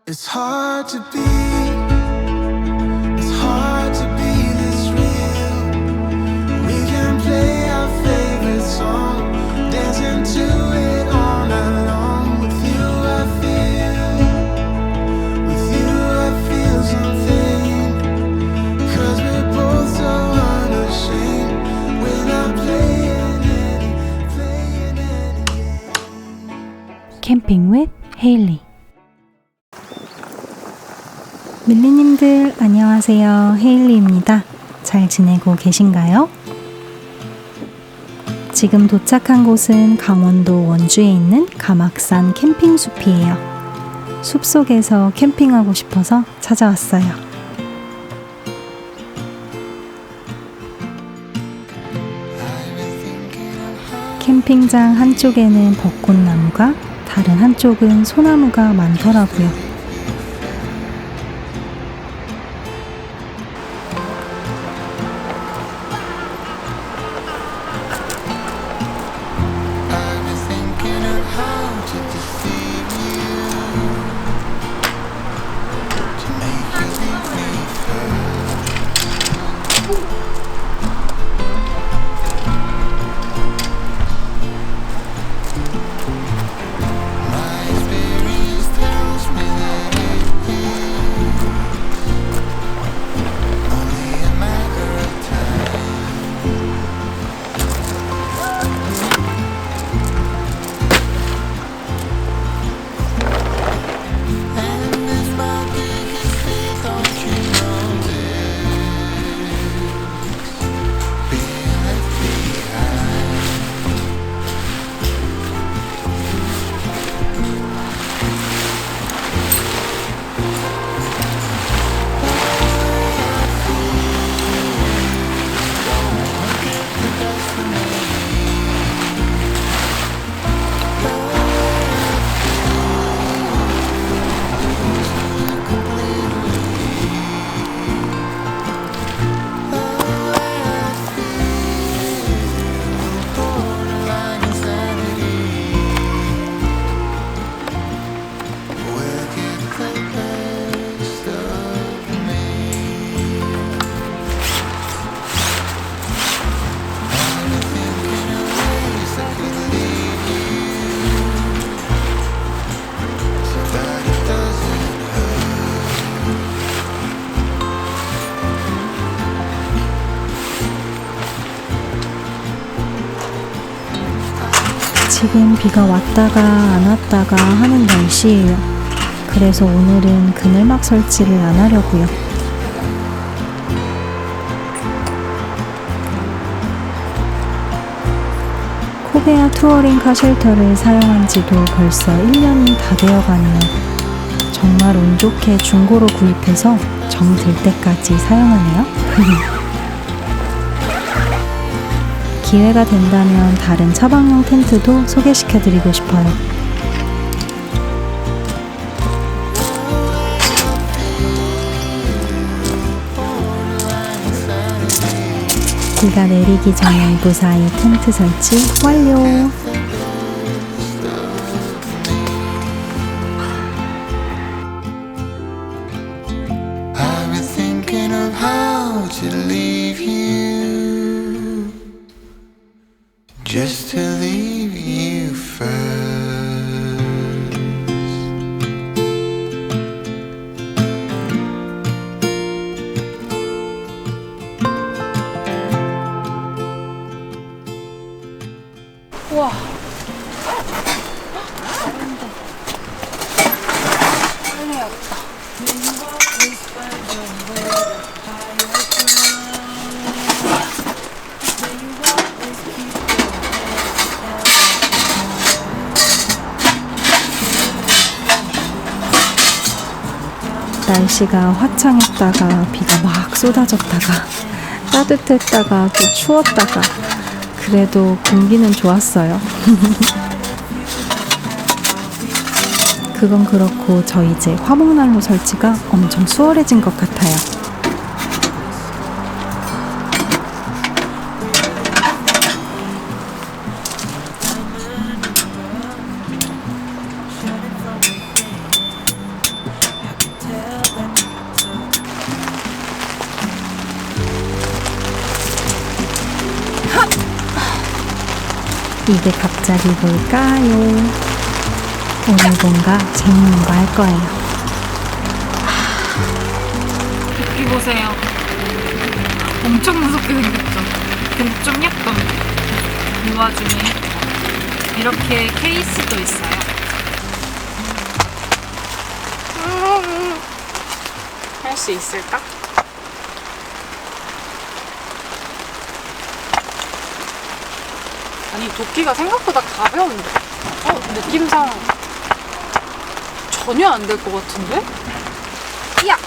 It's hard to be, it's hard to be this real. We can play our favorite song, dancing to it all night long. With you I feel something, 'cause we're both so unashamed. We're not playing any game. 캠핑 with 헤일리. 밀리님들 안녕하세요. 헤일리입니다. 잘 지내고 계신가요? 지금 도착한 곳은 강원도 원주에 있는 가막산 캠핑숲이에요. 숲속에서 캠핑하고 싶어서 찾아왔어요. 캠핑장 한쪽에는 벚꽃나무가, 다른 한쪽은 소나무가 많더라고요. 지금 비가 왔다가 안 왔다가 하는 날씨예요. 그래서 오늘은 그늘막 설치를 안 하려고요. 코베아 투어링 카쉘터를 사용한 지도 벌써 1년이 다 되어가네요. 정말 운 좋게 중고로 구입해서 정 들 때까지 사용하네요. 기회가 된다면 다른 차박용 텐트도 소개시켜드리고 싶어요. 비가 내리기 전에 무사히 텐트 설치 완료! I've been thinking of how to leave you, just to leave you first. 우와! 날씨가 화창했다가 비가 막 쏟아졌다가 따뜻했다가 또 추웠다가 그래도 공기는 좋았어요. 그건 그렇고 저 이제 화목난로 설치가 엄청 수월해진 것 같아요. 이게 갑자기 뭘까요? 오늘 뭔가 재밌는 거 할 거예요. 도끼 보세요. 엄청 무섭게 생겼죠? 근데 좀 예쁨. 이 와중에 이렇게 케이스도 있어요. 할 수 있을까? 아니 도끼가 생각보다 가벼운데 느낌상 전혀 안 될 것 같은데? 야!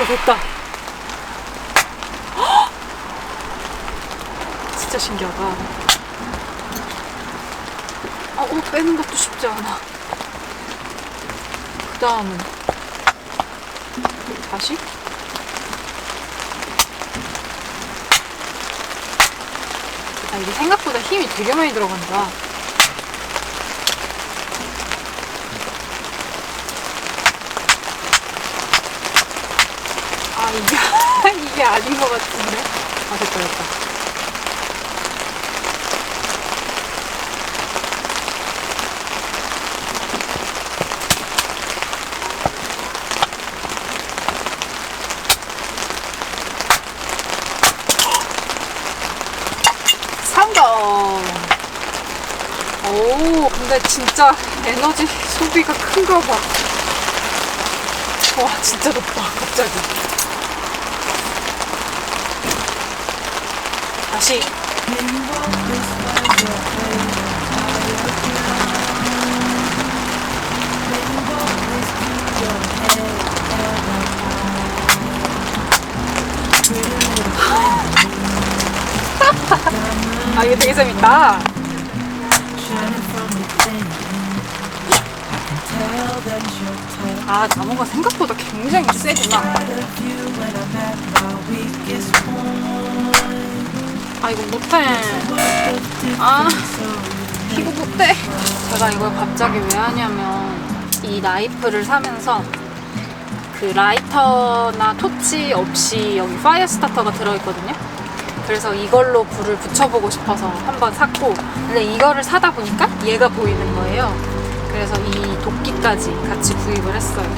됐다. 진짜 신기하다. 빼는 것도 쉽지 않아. 그 다음은 다시? 이게 생각보다 힘이 되게 많이 들어간다. 이게 아닌 것 같은데? 됐다. 성공! 오, 근데 진짜 에너지 소비가 큰가 봐. 와, 진짜 높다, 갑자기. 다시. 이게 되게 재밌다. 나무가 생각보다 굉장히 세구나. 이거 못해. 이거 못해. 제가 이걸 갑자기 왜 하냐면 이 나이프를 사면서 그 라이터나 토치 없이 여기 파이어 스타터가 들어있거든요. 그래서 이걸로 불을 붙여보고 싶어서 한번 샀고, 근데 이거를 사다 보니까 얘가 보이는 거예요. 그래서 이 도끼까지 같이 구입을 했어요.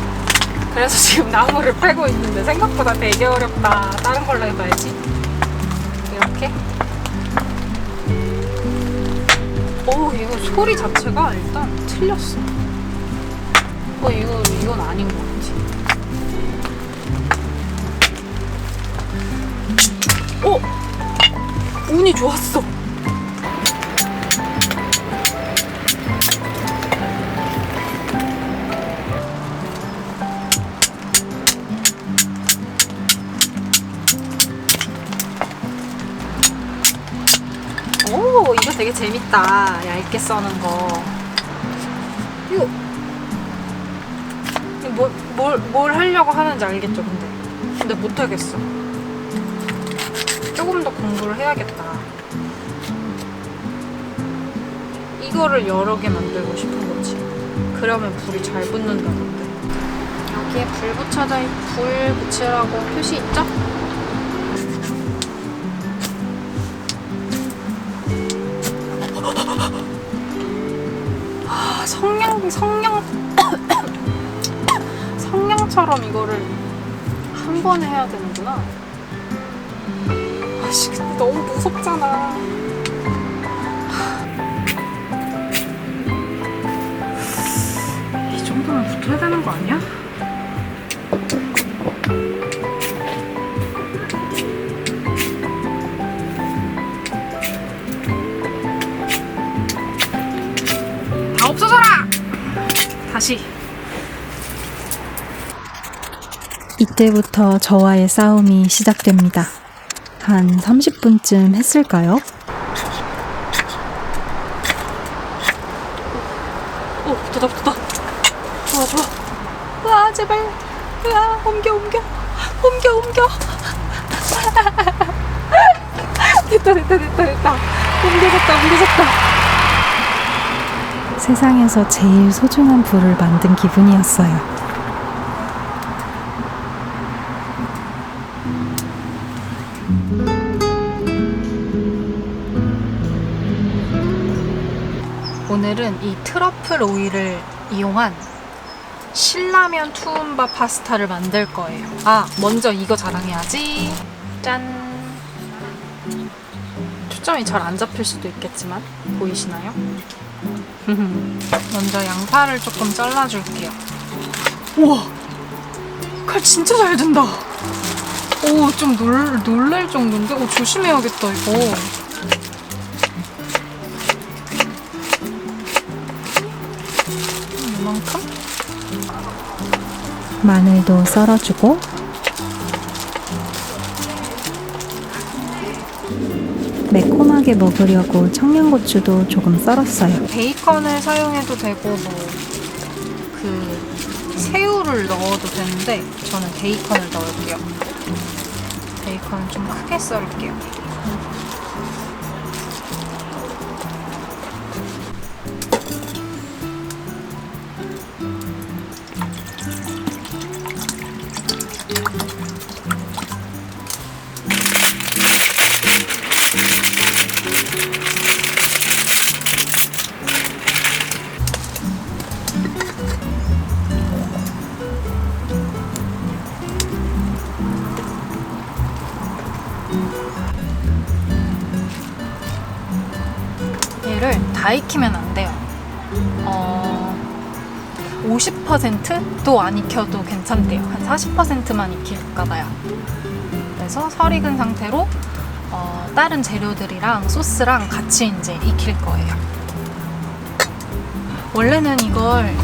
그래서 지금 나무를 패고 있는데 생각보다 되게 어렵다. 다른 걸로 해봐야지. 이렇게. 이거 소리 자체가 일단 틀렸어. 이건 아닌 것 같아. 운이 좋았어. 이거 되게 재밌다. 얇게 써는 거. 이거 뭘 하려고 하는지 알겠죠? 근데 못하겠어. 조금 더 공부를 해야겠다. 이거를 여러 개 만들고 싶은 거지. 그러면 불이 잘 붙는다던데. 여기에 불 붙이라고 표시 있죠? 성냥처럼 이거를 한 번에 해야 되는구나. 근데 너무 무섭잖아. 이 정도면 붙어야 되는 거 아니야? 다 없어져라! 다시. 이때부터 저와의 싸움이 시작됩니다. 한 30분쯤 했을까요? 붙었다. 좋아. 와, 제발. 와, 옮겨. 됐다. 옮겨졌다. 세상에서 제일 소중한 불을 만든 기분이었어요. 오늘은 이 트러플 오일을 이용한 신라면 투움바 파스타를 만들 거예요. 아, 먼저 이거 자랑해야지. 짠! 초점이 잘 안 잡힐 수도 있겠지만 보이시나요? 먼저 양파를 조금 잘라줄게요. 우와! 칼 진짜 잘 든다! 오, 좀 놀랄 정도인데? 오, 조심해야겠다, 이거. 이만큼? 마늘도 썰어주고 매콤하게 먹으려고 청양고추도 조금 썰었어요. 베이컨을 사용해도 되고 새우를 넣어도 되는데 저는 베이컨을 넣을게요. 베이컨을 좀 크게 썰을게요. 얘를 다 익히면 안 돼요. 50%도 안 익혀도 괜찮대요. 한 40%만 익힐까 봐요. 그래서 설 익은 상태로 다른 재료들이랑 소스랑 같이 이제 익힐 거예요. 원래는 이걸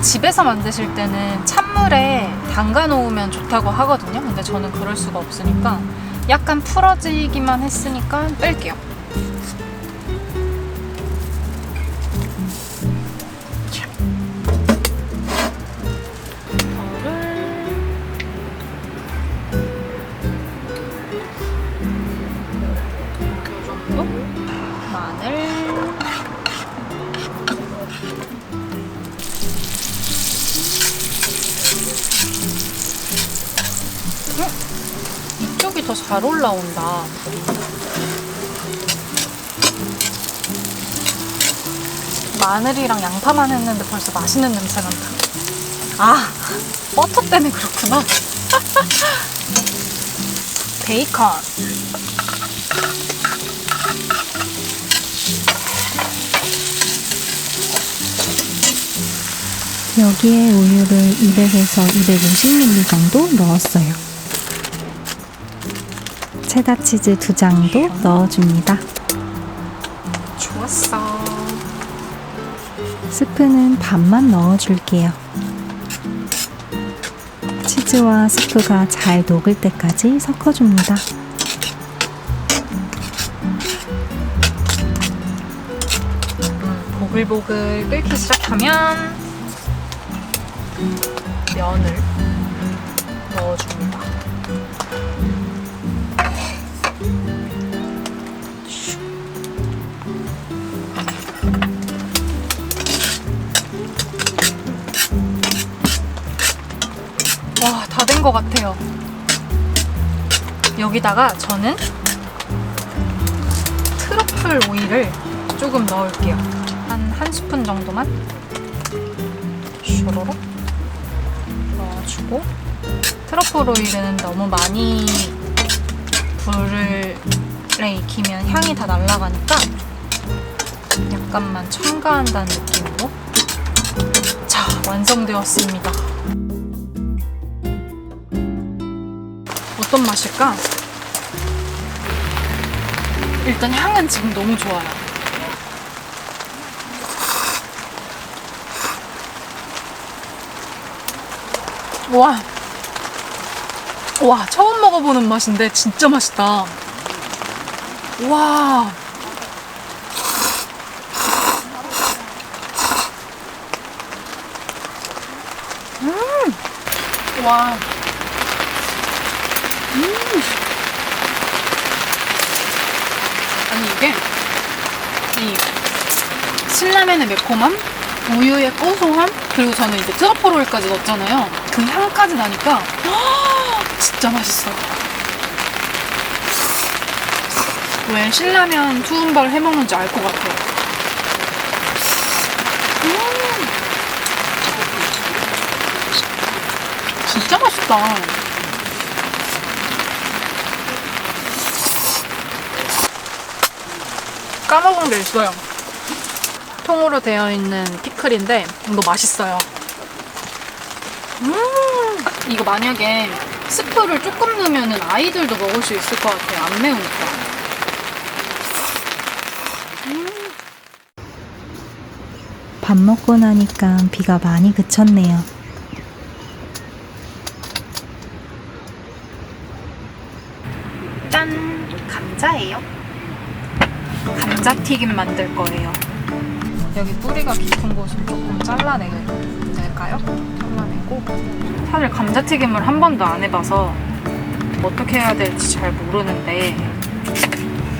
집에서 만드실 때는 찬물에 담가 놓으면 좋다고 하거든요. 근데 저는 그럴 수가 없으니까 약간 풀어지기만 했으니까 뺄게요. 이쪽이 더 잘 올라온다. 마늘이랑 양파만 했는데 벌써 맛있는 냄새 난다. 아, 버터 때문에 그렇구나. 베이컨. 여기에 우유를 200에서 250ml 정도 넣었어요. 체다 치즈 2장도 넣어줍니다. 좋았어. 스프는 반만 넣어줄게요. 치즈와 스프가 잘 녹을 때까지 섞어줍니다. 보글보글 끓기 시작하면 면을 넣어줍니다. 와, 다 된 것 같아요. 여기다가 저는 트러플 오일을 조금 넣을게요. 한 스푼 정도만 슈로록 넣어주고, 트러플 오일은 너무 많이 불에 익히면 향이 다 날아가니까 약간만 첨가한다는 느낌으로. 자, 완성되었습니다. 어떤 맛일까? 일단 향은 지금 너무 좋아요. 와, 처음 먹어보는 맛인데 진짜 맛있다. 와. 와. 아니, 이게 신라면의 매콤함, 우유의 고소함, 그리고 저는 이제 트러플 오일까지 넣었잖아요. 그 향까지 나니까 진짜 맛있어요. 왜 신라면 투움바를 해먹는지 알 것 같아요. 진짜 맛있다. 까먹은 게 있어요. 통으로 되어 있는 피클인데 이거 맛있어요. 이거 만약에 스프를 조금 넣으면 아이들도 먹을 수 있을 것 같아요. 안 매우니까. 밥 먹고 나니까 비가 많이 그쳤네요. 짠! 감자예요. 감자튀김 만들 거예요. 여기 뿌리가 깊은 곳은 조금 잘라낼까요? 잘라내고. 사실 감자튀김을 한 번도 안 해봐서 어떻게 해야 될지 잘 모르는데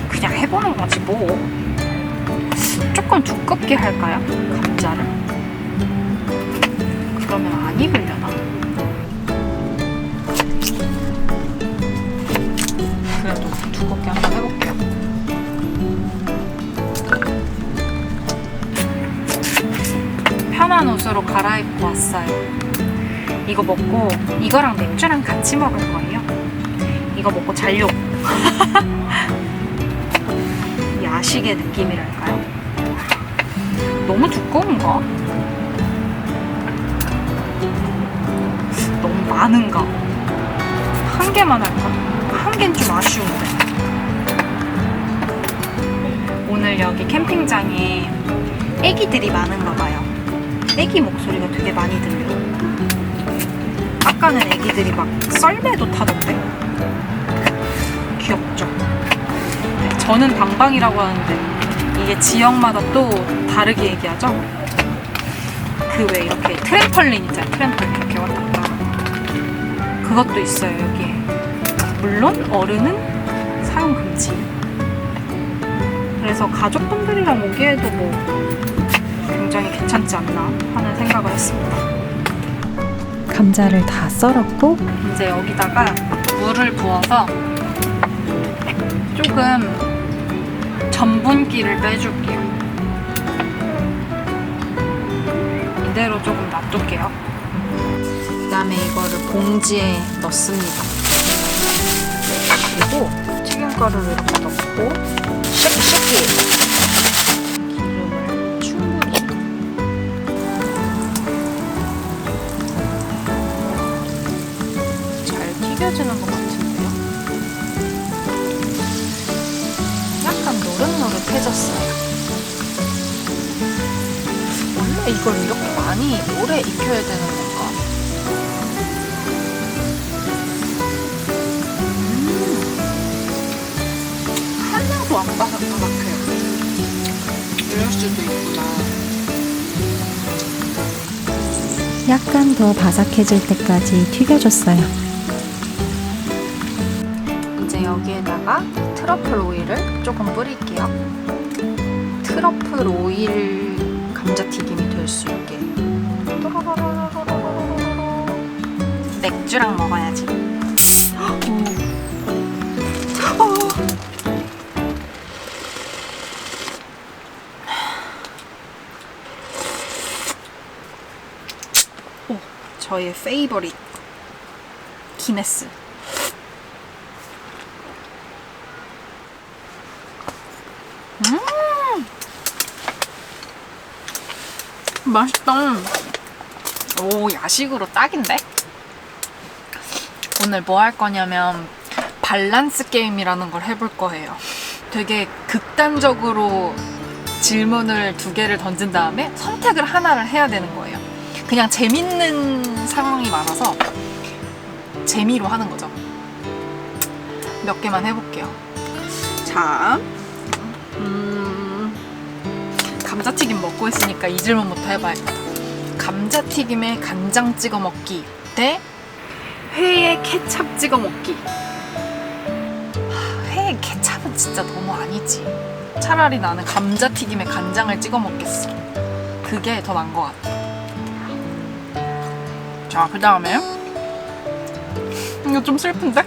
그냥 해보는 거지 뭐. 조금 두껍게 할까요? 감자를? 그러면 안 익으려나? 그래도 두껍게 한번 해볼게요. 편한 옷으로 갈아입고 왔어요. 이거 먹고 이거랑 맥주랑 같이 먹을 거예요. 이거 먹고 자려고. 야식의 느낌이랄까요? 너무 두꺼운가? 너무 많은가? 한 개만 할까? 한 개는 좀 아쉬운데. 오늘 여기 캠핑장에 애기들이 많은가 봐요. 애기 목소리가 되게 많이 들려요. 아까는 애기들이 막 썰매도 타던데. 귀엽죠? 네, 저는 방방이라고 하는데 이게 지역마다 또 다르게 얘기하죠? 그 왜 이렇게 트램펄린 있잖아요. 트램펄린 이렇게 왔다 갔다. 그것도 있어요 여기에. 물론 어른은 사용 금지. 그래서 가족분들이랑 오기에도 뭐 굉장히 괜찮지 않나 하는 생각을 했습니다. 감자를 다 썰었고 이제 여기다가 물을 부어서 조금 전분기를 빼줄게요. 이대로 조금 놔둘게요. 그 다음에 이거를 봉지에 넣습니다. 그리고 튀김가루를 이렇게 넣고 쉐키 기름을 충분히 잘 튀겨지는 것 같은데요. 약간 노릇노릇해졌어요. 원래 이걸 이렇게 많이 오래 익혀야 되는 건가? 하나도 안 바삭바삭해요. 이럴 수도 있구나. 약간 더 바삭해질 때까지 튀겨줬어요. 이제 여기에다가 트러플 오일을 조금 뿌릴게요. 트러플 오일 감자튀김이 될 수 있게. 맥주랑 먹어야지. 오, 저의 페이버릿 기네스. 맛있다. 오, 야식으로 딱인데? 오늘 뭐 할 거냐면 밸런스 게임이라는 걸 해볼 거예요. 되게 극단적으로 질문을 2개를 던진 다음에 선택을 하나를 해야 되는 거예요. 그냥 재밌는 상황이 많아서 재미로 하는 거죠. 몇 개만 해볼게요. 자, 감자튀김 먹고 있으니까 이 질문부터 해봐야겠다. 감자튀김에 간장 찍어 먹기 대 회에 케찹 찍어 먹기. 회에 케찹은 진짜 너무 아니지. 차라리 나는 감자튀김에 간장을 찍어 먹겠어. 그게 더 나은 것 같아. 자, 그 다음에 이거 좀 슬픈데?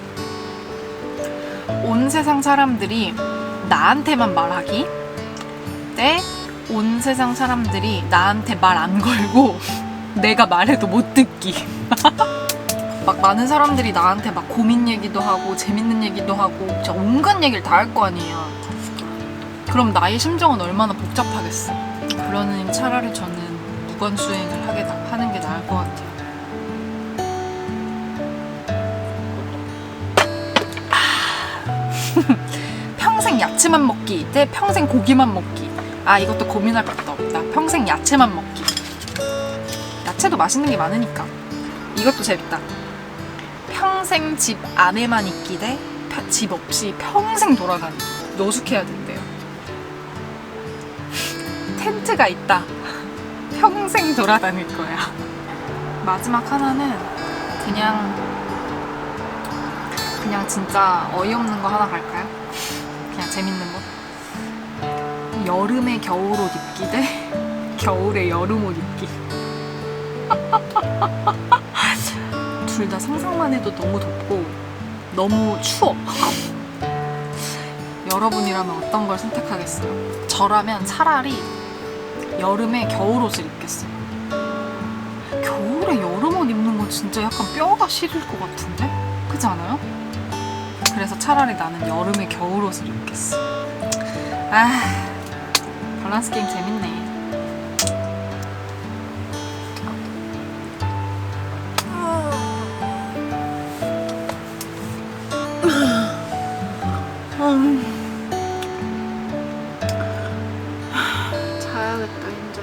온 세상 사람들이 나한테만 말하기 대 온 세상 사람들이 나한테 말 안 걸고 내가 말해도 못 듣기. 막 많은 사람들이 나한테 막 고민 얘기도 하고 재밌는 얘기도 하고 진짜 온갖 얘기를 다 할 거 아니에요. 그럼 나의 심정은 얼마나 복잡하겠어. 그러니 차라리 저는 무건수행을 하는 게 나을 것 같아요. 평생 야채만 먹기 대 평생 고기만 먹기. 아, 이것도 고민할 것도 없다. 평생 야채만 먹기. 야채도 맛있는 게 많으니까. 이것도 재밌다. 평생 집 안에만 있기 대 집 없이 평생 돌아다니기. 노숙해야 된대요. 텐트가 있다. 평생 돌아다닐 거야. 마지막 하나는 그냥 진짜 어이없는 거 하나 갈까요? 그냥 재밌는 거. 여름에 겨울옷 입기 대 겨울에 여름옷 입기. 둘 다 상상만 해도 너무 덥고 너무 추워. 여러분이라면 어떤 걸 선택하겠어요? 저라면 차라리 여름에 겨울옷을 입겠어요. 겨울에 여름옷 입는 건 진짜 약간 뼈가 시릴 것 같은데? 그렇지 않아요? 그래서 차라리 나는 여름에 겨울옷을 입겠어. 아, 밸런스 게임 재밌네. 자야겠다 이제.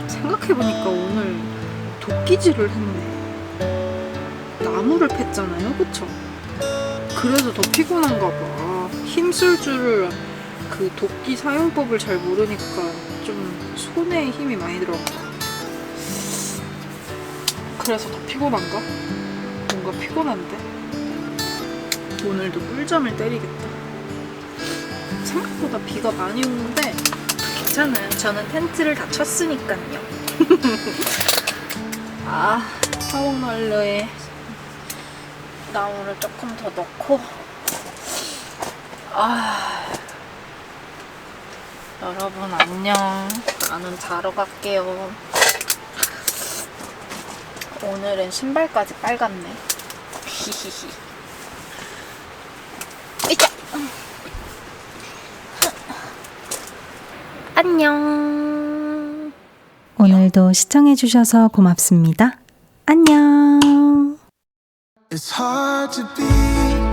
생각해보니까 오늘 도끼질을 했네. 나무를 팼잖아요, 그쵸? 그래서 더 피곤한가 봐. 힘쓸 줄을 그 도끼 사용법을 잘 모르니까 좀 손에 힘이 많이 들어간 것 같아. 그래서 더 피곤한가? 뭔가 피곤한데? 오늘도 꿀잠을 때리겠다. 생각보다 비가 많이 오는데 괜찮아요. 저는 텐트를 다 쳤으니까요. 아, 화목난로에 나무를 조금 더 넣고. 아, 여러분 안녕. 나는 자러 갈게요. 오늘은 신발까지 빨갛네. 히히히. 이자. 안녕. 오늘도 시청해주셔서 고맙습니다. 안녕. It's hard to be